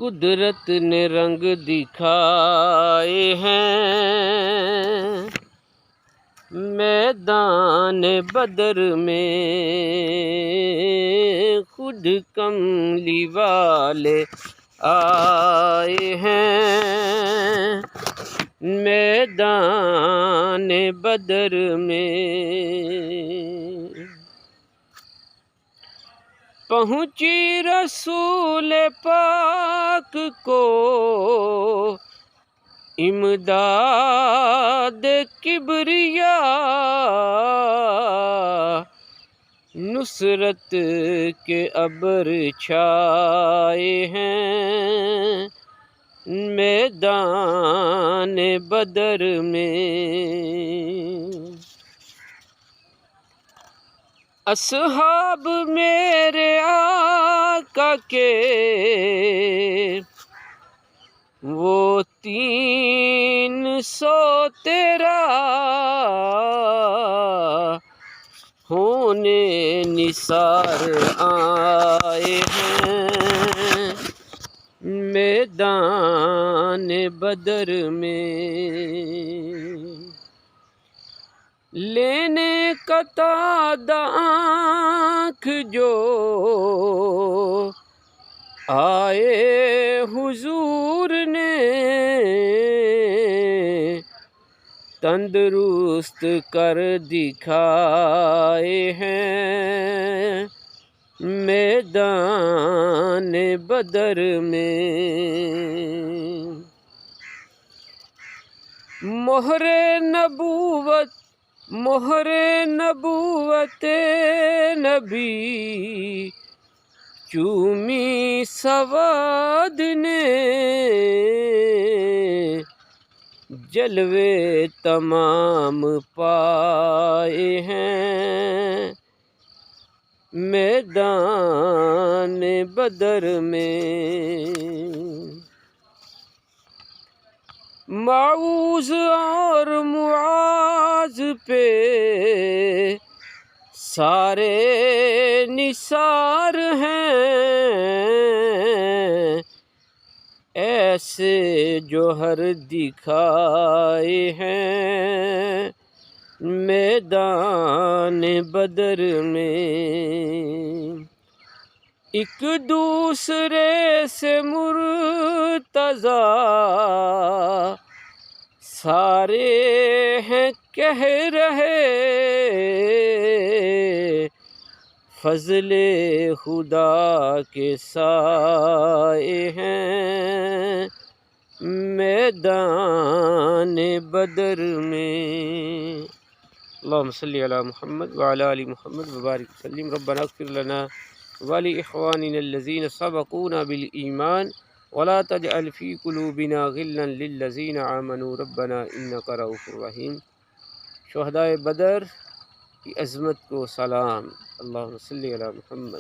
قدرت نے رنگ دکھائے ہیں میدان بدر میں، خود کملی والے آئے ہیں میدان بدر میں۔ پہنچی رسول پاک کو امداد کبریا، نصرت کے ابر چھائے ہیں میدان بدر میں۔ اصحاب میرے آقا کے وہ 313 ہونے نثار آئے ہیں میدان بدر میں۔ لینے قطع آنکھ جو آئے حضور نے، تندرست کر دکھائے ہیں میدان بدر میں۔ مہر نبوت نبی چومی سواد نے، جلوے تمام پائے ہیں میدان بدر میں۔ معوذ اور معاذ پہ سارے نثار ہیں، ایسے جوہر دکھائے ہیں میدان بدر میں۔ ایک دوسرے سے مرتضیٰ سارے ہیں کہہ رہے، فضل خدا کے سائے ہیں میدان بدر میں۔ اللہم صلی علی محمد وعلی آل محمد وبارک وسلم۔ ربنا اغفر لنا ولإخواننا الذين سبقونا بالإيمان ولا تجعل في قلوبنا غلا للذين آمنوا ربنا إنك رؤوف رحيم۔ شہدائے بدر کی عظمت کو سلام۔ اللہم صلی علی محمد۔